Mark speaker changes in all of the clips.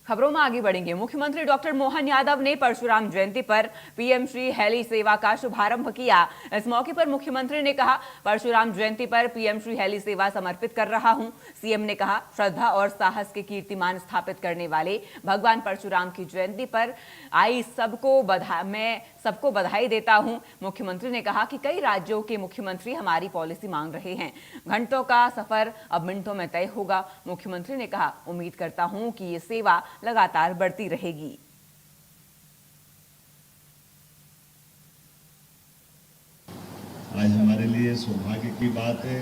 Speaker 1: खबरों में आगे बढ़ेंगे। मुख्यमंत्री डॉक्टर मोहन यादव ने परशुराम जयंती पर पीएम श्री हेली सेवा का शुभारंभ किया। इस मौके पर मुख्यमंत्री ने कहा, परशुराम जयंती पर पीएम श्री हेली सेवा समर्पित कर रहा हूं। सीएम ने कहा, श्रद्धा और साहस के कीर्तिमान स्थापित करने वाले भगवान परशुराम की जयंती पर आई मैं सबको बधाई देता हूं। मुख्यमंत्री ने कहा कि कई राज्यों के मुख्यमंत्री हमारी पॉलिसी मांग रहे हैं। घंटों का सफर अब मिनटों में तय होगा। मुख्यमंत्री ने कहा, उम्मीद करता हूं कि ये सेवा लगातार बढ़ती रहेगी।
Speaker 2: आज हमारे लिए सौभाग्य की बात है।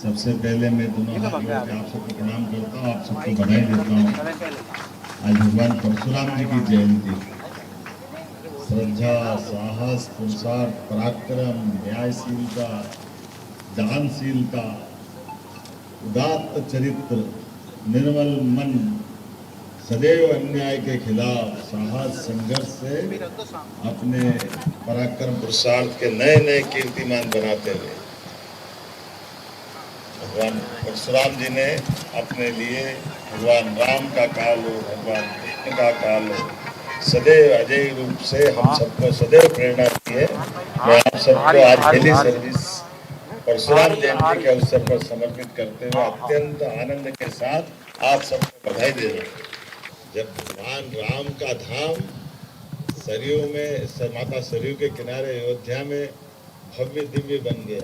Speaker 2: सबसे पहले मैं दोनों हाथ जोड़ के आप सबको प्रणाम करता हूँ, आप सबको बधाई देता हूँ। आज भगवान परशुराम जी की जयंती। श्रद्धा, साहस, पुरुषार्थ, पराक्रम, न्यायशीलता, दानशीलता, उदात्त चरित्र, निर्मल मन, सदैव अन्याय के खिलाफ साहस संघर्ष से अपने पराक्रम पुरुषार्थ के नए नए कीर्तिमान बनाते हुए भगवान परशुराम जी ने अपने लिए भगवान राम का काल हो, भगवान कृष्ण का काल हो, सदैव अजय रूप से हम सबको सदैव प्रेरणा दी है। मैं आप सबको आज हेली सर्विस परशुराम जयंती के अवसर पर समर्पित करते हुए अत्यंत आनंद के साथ आप सबको बधाई दे रहे हैं। जब भगवान राम का धाम सरयू में, माता सरयू के किनारे अयोध्या में भव्य दिव्य बन गया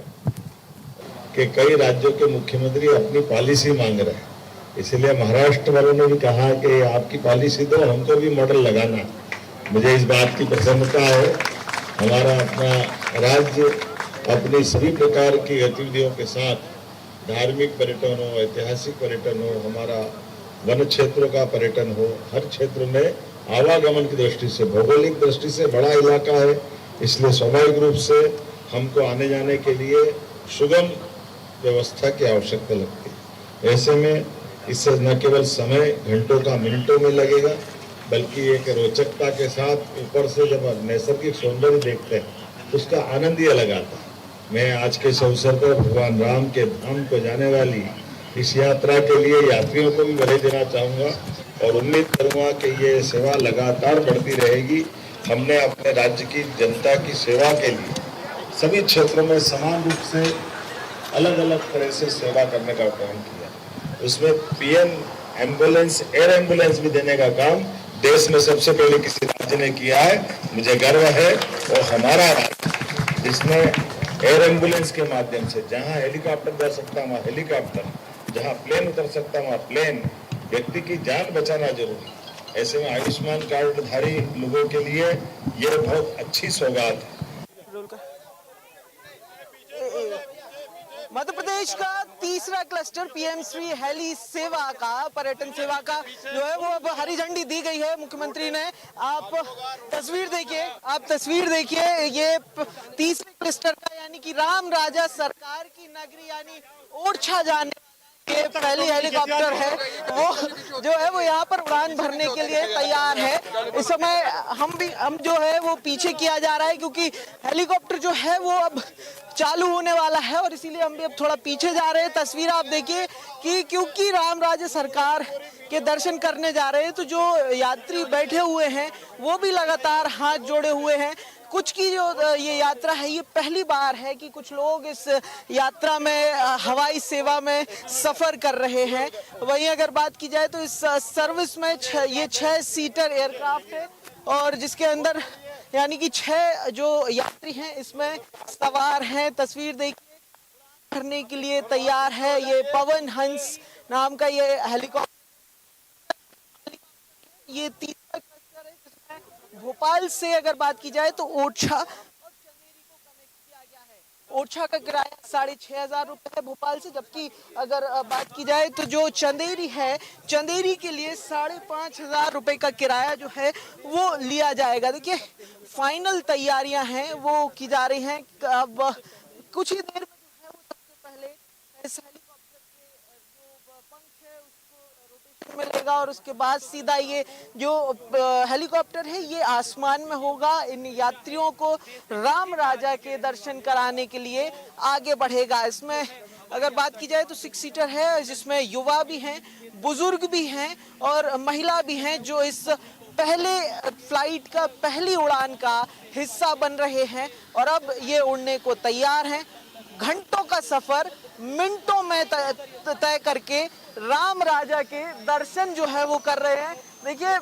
Speaker 2: कि कई राज्यों के मुख्यमंत्री अपनी पॉलिसी मांग रहे हैं। इसलिए महाराष्ट्र वालों ने भी कहा कि आपकी पॉलिसी दो, हमको भी मॉडल लगाना। मुझे इस बात की प्रसन्नता है, हमारा अपना राज्य अपनी सभी प्रकार की गतिविधियों के साथ, धार्मिक पर्यटन हो, ऐतिहासिक पर्यटन हो, हमारा वन क्षेत्रों का पर्यटन हो, हर क्षेत्र में आवागमन की दृष्टि से, भौगोलिक दृष्टि से बड़ा इलाका है। इसलिए स्वाभाविक रूप से हमको आने जाने के लिए सुगम व्यवस्था की आवश्यकता लगती है। ऐसे में इससे न केवल समय घंटों का मिनटों में लगेगा, बल्कि एक रोचकता के साथ ऊपर से जब नैसर्गिक सौंदर्य देखते हैं तो उसका आनंद ही अलग आता है। मैं आज के इस अवसर पर भगवान राम के धाम को जाने वाली इस यात्रा के लिए यात्रियों को भी बधाई देना चाहूँगा और उम्मीद करूँगा कि ये सेवा लगातार बढ़ती रहेगी। हमने अपने राज्य की जनता की सेवा के लिए सभी क्षेत्रों में समान रूप से अलग अलग तरह से सेवा करने का काम किया। उसमें पीएम एम्बुलेंस, एयर एम्बुलेंस भी देने का काम देश में सबसे पहले किसी राज्य ने किया है। मुझे गर्व है और हमारा राज्य जिसमें एयर एम्बुलेंस के माध्यम से जहां हेलीकॉप्टर जा सकता वहाँ हेलीकॉप्टर, जहां प्लेन उतर सकता वहाँ प्लेन, व्यक्ति की जान बचाना जरूरी। ऐसे में आयुष्मान कार्डधारी लोगों के लिए यह बहुत अच्छी सौगात है।
Speaker 3: मध्य प्रदेश का तीसरा क्लस्टर पीएम श्री हेली सेवा का, पर्यटन सेवा का जो है वो अब हरी झंडी दी गई है मुख्यमंत्री ने। आप तस्वीर देखिए, ये तीसरे क्लस्टर का यानी कि राम राजा सरकार की नगरी यानी ओरछा जाने ये पहली हेलीकॉप्टर है, वो जो है वो यहाँ पर उड़ान भरने के लिए तैयार है। इस समय हम जो है वो पीछे किया जा रहा है क्योंकि हेलीकॉप्टर जो है वो अब चालू होने वाला है और इसीलिए हम भी अब थोड़ा पीछे जा रहे हैं। तस्वीर आप देखिए कि क्योंकि राम राज्य सरकार के दर्शन करने जा रहे हैं तो जो यात्री बैठे हुए हैं वो भी लगातार हाथ जोड़े हुए हैं। कुछ की जो ये यात्रा है ये पहली बार है कि कुछ लोग इस यात्रा में हवाई सेवा में सफर कर रहे हैं। वहीं अगर बात की जाए तो इस सर्विस में ये 6 सीटर एयरक्राफ्ट है और जिसके अंदर यानी कि 6 जो यात्री हैं इसमें सवार हैं। तस्वीर देखिए, करने के लिए तैयार है। ये पवन हंस नाम का ये हेलीकॉप्टर, ये तीसरा क्लस्टर है जिसमें भोपाल से अगर बात की जाए तो ओरछा और चंदेरी को कनेक्ट किया गया है। ओरछा का किराया 6,500 रुपए है भोपाल से, जबकि अगर बात की जाए तो जो चंदेरी है, चंदेरी के लिए 5,500 रुपए का किराया जो है वो लिया जाएगा। देखिए फाइनल तैयारियां हैं वो की जा रही हैं। अब कुछ ही देर में जो है वो सबसे पहले इस हेलीकॉप्टर के जो पंख है उसको रोटेशन में लेगा और उसके बाद सीधा ये जो हेलीकॉप्टर है ये आसमान में होगा। इन यात्रियों को राम राजा के दर्शन कराने के लिए आगे बढ़ेगा। इसमें अगर बात की जाए तो 6 सीटर है जिसमें युवा भी हैं, बुजुर्ग भी हैं और महिला भी हैं जो इस पहले फ्लाइट का, पहली उड़ान का हिस्सा बन रहे हैं और अब ये उड़ने को तैयार हैं। घंटों का सफर मिनटों में तय करके राम राजा के दर्शन जो है वो कर रहे हैं। देखिए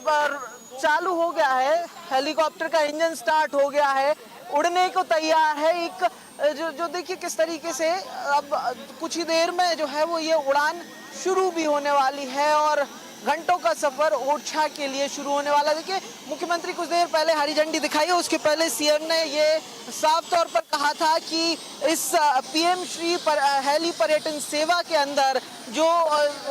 Speaker 3: चालू हो गया है, हेलीकॉप्टर का इंजन स्टार्ट हो गया है, उड़ने को तैयार है। एक जो देखिए किस तरीके से अब कुछ ही देर में जो है वो ये उड़ान शुरू भी होने वाली है और घंटों का सफर ओरछा के लिए शुरू होने वाला। देखिए मुख्यमंत्री कुछ देर पहले हरी झंडी दिखाई है, उसके पहले सीएम ने ये साफ तौर पर कहा था कि इस पीएम श्री हेली पर्यटन सेवा के अंदर जो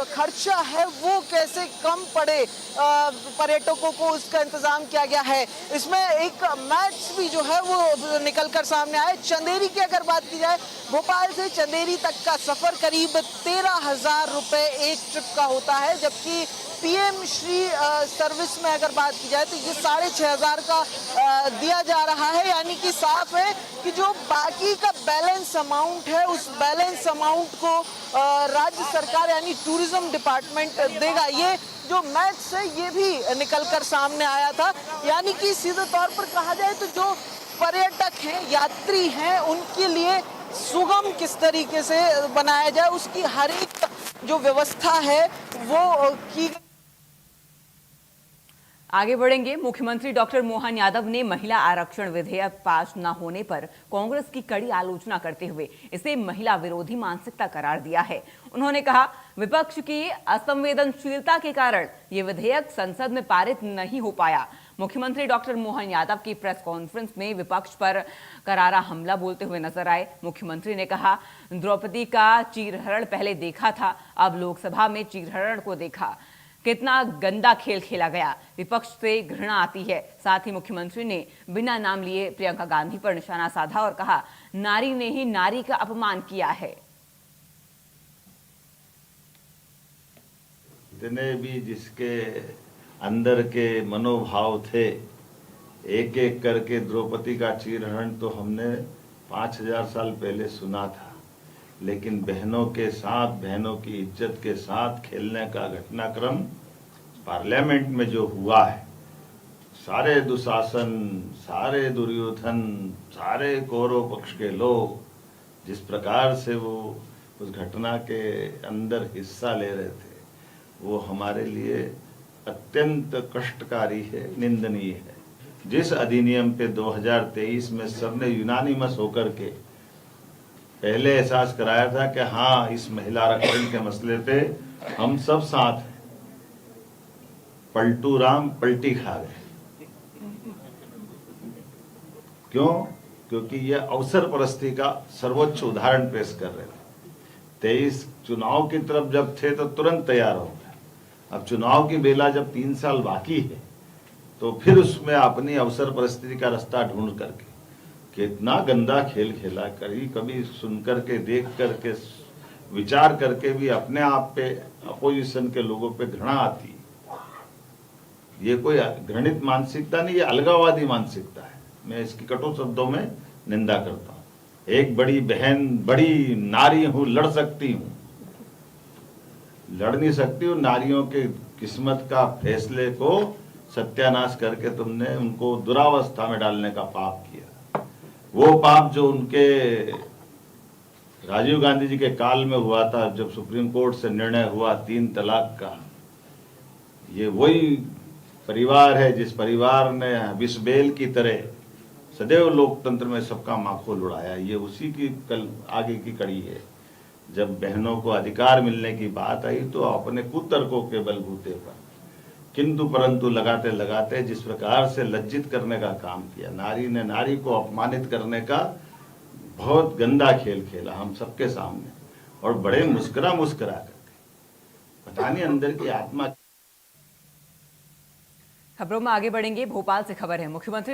Speaker 3: खर्चा है वो कैसे कम पड़े पर्यटकों को, उसका इंतजाम किया गया है। इसमें एक मैच भी जो है वो निकल कर सामने आए। चंदेरी की अगर बात की जाए, भोपाल से चंदेरी तक का सफर करीब 13,000 रुपए एक ट्रिप का होता है, जबकि पीएम श्री सर्विस में अगर बात की जाए तो ये 6,500 का दिया जा रहा है। यानी कि साफ है कि जो बाकी का बैलेंस अमाउंट है उस बैलेंस अमाउंट को राज्य सरकार यानी टूरिज्म डिपार्टमेंट देगा। ये जो मैच है ये भी निकल कर सामने आया था। यानी कि सीधे तौर पर कहा जाए तो जो पर्यटक हैं, यात्री हैं, उनके लिए सुगम किस तरीके से बनाया जाए उसकी हर एक जो व्यवस्था है वो की।
Speaker 1: आगे बढ़ेंगे। मुख्यमंत्री डॉक्टर मोहन यादव ने महिला आरक्षण विधेयक पास न होने पर कांग्रेस की कड़ी आलोचना करते हुए इसे महिला विरोधी मानसिकता करार दिया है। उन्होंने कहा, विपक्ष की असंवेदनशीलता के कारण ये विधेयक संसद में पारित नहीं हो पाया। मुख्यमंत्री डॉक्टर मोहन यादव की प्रेस कॉन्फ्रेंस में विपक्ष पर करारा हमला बोलते हुए नजर आए। मुख्यमंत्री ने कहा, द्रौपदी का चीरहरण पहले देखा था, अब लोकसभा में चीरहरण को देखा। कितना गंदा खेल खेला गया, विपक्ष से घृणा आती है। साथ ही मुख्यमंत्री ने बिना नाम लिए प्रियंका गांधी पर निशाना साधा और कहा, नारी ने ही नारी का अपमान किया है।
Speaker 2: इतने भी जिसके अंदर के मनोभाव थे, एक एक करके द्रौपदी का चीरहरण तो हमने 5,000 साल पहले सुना था, लेकिन बहनों के साथ, बहनों की इज्जत के साथ खेलने का घटनाक्रम पार्लियामेंट में जो हुआ है, सारे दुशासन, सारे दुर्योधन, सारे कौरव पक्ष के लोग जिस प्रकार से वो उस घटना के अंदर हिस्सा ले रहे थे, वो हमारे लिए अत्यंत कष्टकारी है, निंदनीय है। जिस अधिनियम पे 2023 में सबने यूनानिमस होकर के पहले एहसास कराया था कि हाँ, इस महिला आरक्षण के मसले पे हम सब साथ हैं, पलटू राम पलटी खा गए। क्यों? क्योंकि यह अवसर परस्ती का सर्वोच्च उदाहरण पेश कर रहे थे। 23 चुनाव की तरफ जब थे तो तुरंत तैयार हो गए। अब चुनाव की बेला जब 3 साल बाकी है तो फिर उसमें अपनी अवसर परिस्थिति का रास्ता ढूंढ करके कितना गंदा खेल खेला। कभी सुन करके, देख करके, विचार करके भी अपने आप पे, अपोजिशन के लोगों पे घृणा आती है। ये कोई घृणित मानसिकता नहीं, ये अलगाववादी मानसिकता है। मैं इसकी कटु शब्दों में निंदा करता हूँ। एक बड़ी बहन, बड़ी नारी हूं, लड़ सकती हूं, लड़ नहीं सकती हूं। नारियों के किस्मत का फैसले को सत्यानाश करके तुमने उनको दुरावस्था में डालने का पाप किया। वो पाप जो उनके राजीव गांधी जी के काल में हुआ था, जब सुप्रीम कोर्ट से निर्णय हुआ 3 तलाक का। ये वही परिवार है जिस परिवार ने विषबेल की तरह सदैव लोकतंत्र में सबका माखोल उड़ाया। ये उसी की कल आगे की कड़ी है। जब बहनों को अधिकार मिलने की बात आई तो अपने कुतर्कों के बलबूते पर, किंतु परंतु लगाते लगाते जिस प्रकार से लज्जित करने का काम किया, नारी ने नारी को अपमानित करने का बहुत गंदा खेल खेला हम सबके सामने, और बड़े मुस्कुरा करके। पता नहीं अंदर की आत्मा।
Speaker 1: खबरों में आगे बढ़ेंगे। भोपाल से खबर है, मुख्यमंत्री